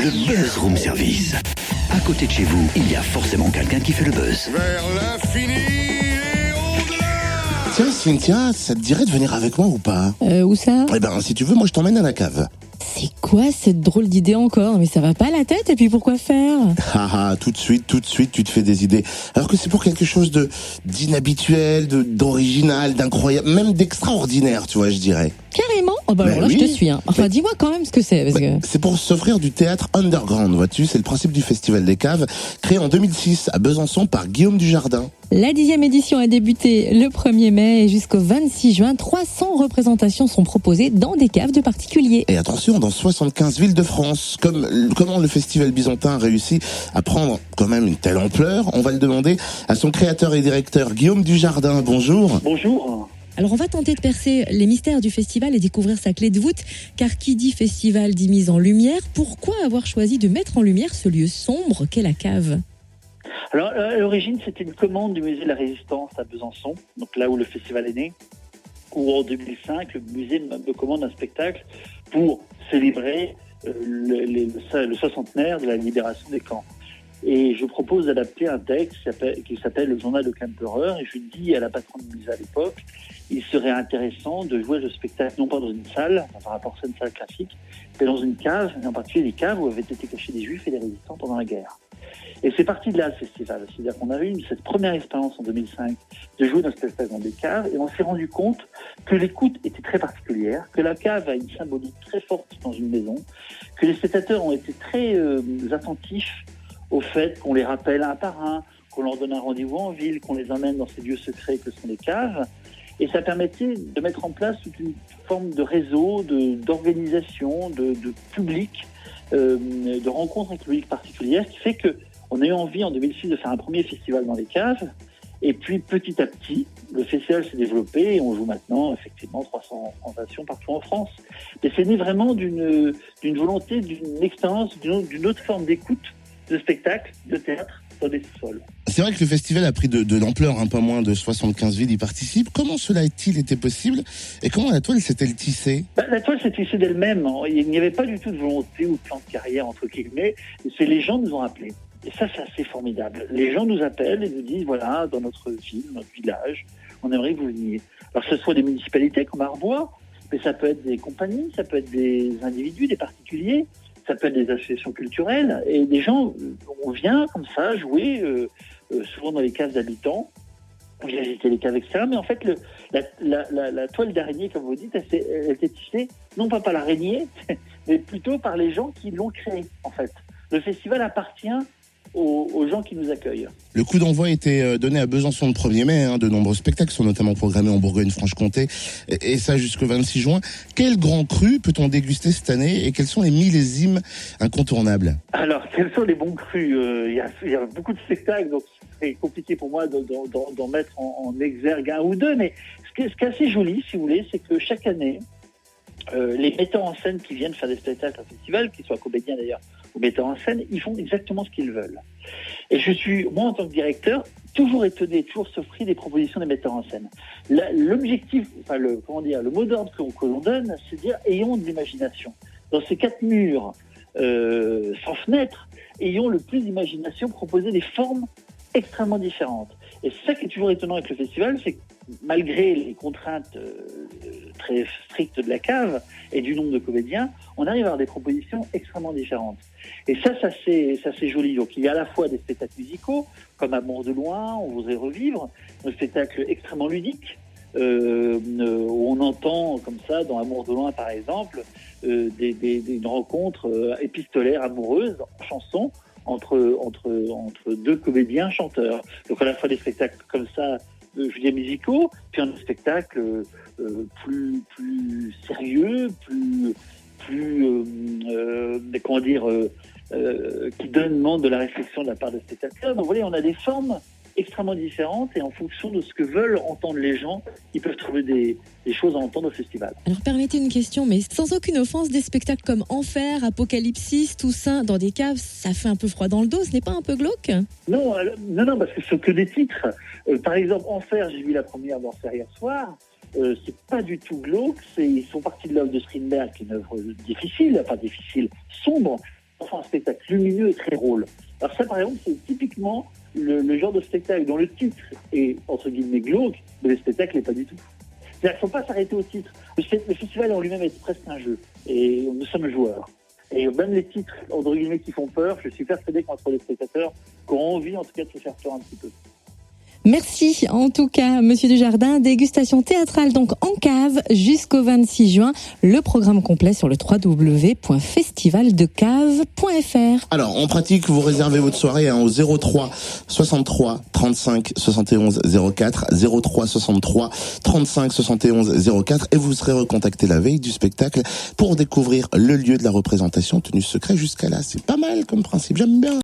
Le Buzz Room Service. À côté de chez vous, il y a forcément quelqu'un qui fait le buzz. Vers l'infini et au-delà. Tiens, Cynthia, ça te dirait de venir avec moi ou pas? Où ça? Eh ben, si tu veux, moi je t'emmène à la cave. C'est quoi cette drôle d'idée encore? Mais ça va pas la tête, et puis pourquoi faire? Tout de suite, tu te fais des idées. Alors que c'est pour quelque chose d'inhabituel, d'original, d'incroyable, même d'extraordinaire, tu vois, je dirais. Carrément? Oh bah alors là, oui. je te suis. Enfin, dis-moi quand même ce que c'est, parce que... C'est pour s'offrir du théâtre underground, vois-tu. C'est le principe du Festival des Caves, créé en 2006 à Besançon par Guillaume Dujardin. La 10e édition a débuté le 1er mai et jusqu'au 26 juin, 300 représentations sont proposées dans des caves de particuliers. Et attention, dans 75 villes de France. Comment le Festival byzantin a réussi à prendre quand même une telle ampleur? On va le demander à son créateur et directeur Guillaume Dujardin. Bonjour. Bonjour. Alors on va tenter de percer les mystères du festival et découvrir sa clé de voûte, car qui dit festival dit mise en lumière. Pourquoi avoir choisi de mettre en lumière ce lieu sombre qu'est la cave? Alors, à l'origine, c'était une commande du musée de la Résistance à Besançon, donc là où le festival est né, où en 2005, le musée me commande un spectacle pour célébrer le soixantenaire de la libération des camps. Et je propose d'adapter un texte qui s'appelle Le Journal de Klemperer, et je dis à la patronne du musée à l'époque, il serait intéressant de jouer le spectacle non pas dans une salle, dans un rapport à une salle classique, mais dans une cave, et en particulier des caves où avaient été cachés des juifs et des résistants pendant la guerre. Et c'est parti de là, le festival. C'est-à-dire qu'on avait eu cette première expérience en 2005 de jouer notre spectacle dans des caves, et on s'est rendu compte que l'écoute était très particulière, que la cave a une symbolique très forte dans une maison, que les spectateurs ont été très attentifs au fait qu'on les rappelle un par un, qu'on leur donne un rendez-vous en ville, qu'on les emmène dans ces lieux secrets que sont les caves. Et ça permettait de mettre en place toute une forme de réseau, d'organisation, de public, de rencontres avec le public particulière, qui fait qu'on a eu envie en 2006 de faire un premier festival dans les caves. Et puis petit à petit, le festival s'est développé et on joue maintenant effectivement 300 représentations partout en France. Mais c'est né vraiment d'une volonté, d'une expérience, d'une autre forme d'écoute, de spectacle, de théâtre dans des sous-sols. C'est vrai que le festival a pris de l'ampleur, pas moins de 75 villes y participent. Comment cela a-t-il été possible et comment la toile s'est-elle tissée? La toile s'est tissée d'elle-même. Il n'y avait pas du tout de volonté ou de plan de carrière, entre guillemets. C'est les gens nous ont appelés. Et ça, c'est assez formidable. Les gens nous appellent et nous disent, voilà, dans notre ville, notre village, on aimerait que vous veniez. Alors que ce soit des municipalités comme Arbois, mais ça peut être des compagnies, ça peut être des individus, des particuliers, ça peut être des associations culturelles. Et des gens, on vient comme ça jouer, souvent dans les caves d'habitants. On vient visiter les caves, etc. Mais en fait, la toile d'araignée, comme vous dites, elle était tissée, non pas par l'araignée, mais plutôt par les gens qui l'ont créée, en fait. Le festival appartient aux gens qui nous accueillent. Le coup d'envoi était donné à Besançon le 1er mai. De nombreux spectacles sont notamment programmés en Bourgogne-Franche-Comté et ça jusqu'au 26 juin. Quel grand cru peut-on déguster cette année et quels sont les millésimes incontournables? Alors, quels sont les bons crus? Il y a beaucoup de spectacles, donc c'est compliqué pour moi d'en mettre en exergue un ou deux. Mais ce qui est assez joli, si vous voulez, c'est que chaque année, les metteurs en scène qui viennent faire des spectacles au festival, qu'ils soient comédiens d'ailleurs ou metteurs en scène, ils font exactement ce qu'ils veulent. Et je suis, moi en tant que directeur, toujours étonné, toujours surpris des propositions des metteurs en scène. L'objectif, le mot d'ordre que l'on donne, c'est de dire ayons de l'imagination. Dans ces 4 murs sans fenêtre, ayons le plus d'imagination, proposer des formes extrêmement différentes. Et c'est ça qui est toujours étonnant avec le festival, c'est que malgré les contraintes très strictes de la cave et du nombre de comédiens, on arrive à avoir des propositions extrêmement différentes. Et ça c'est joli. Donc il y a à la fois des spectacles musicaux, comme Amour de loin, on voudrait revivre, un spectacle extrêmement ludique, où on entend comme ça, dans Amour de loin par exemple, une rencontre épistolaire amoureuse en chanson, entre deux comédiens chanteurs. Donc à la fois des spectacles comme ça, je veux dire musicaux, puis un spectacle plus sérieux, qui demande de la réflexion de la part des spectateurs. Donc vous voyez, on a des formes extrêmement différentes et en fonction de ce que veulent entendre les gens, ils peuvent trouver des choses à entendre au festival. Alors permettez une question, mais sans aucune offense, des spectacles comme Enfer, Apocalypsis, Toussaint, dans des caves, ça fait un peu froid dans le dos, ce n'est pas un peu glauque? Non, parce que ce sont que des titres. Par exemple, Enfer, j'ai vu la première d'Enfer hier soir. C'est pas du tout glauque, ils sont partis de l'œuvre de Strindberg, qui est une œuvre difficile, sombre, un spectacle lumineux et très drôle. Alors ça, par exemple, c'est typiquement le genre de spectacle dont le titre est, entre guillemets, glauque, mais le spectacle n'est pas du tout. C'est-à-dire qu'il ne faut pas s'arrêter au titre. Le festival en lui-même est presque un jeu, et nous sommes joueurs. Et même les titres, entre guillemets, qui font peur, je suis persuadé qu'entre les spectateurs, qui ont envie, en tout cas, de se faire peur un petit peu. Merci en tout cas, Monsieur Dujardin. Dégustation théâtrale donc en cave jusqu'au 26 juin. Le programme complet sur le www.festivaldecave.fr. Alors, en pratique, vous réservez votre soirée au 03 63 35 71 04, 03 63 35 71 04, et vous serez recontacté la veille du spectacle pour découvrir le lieu de la représentation, tenue secret jusqu'à là. C'est pas mal comme principe, j'aime bien.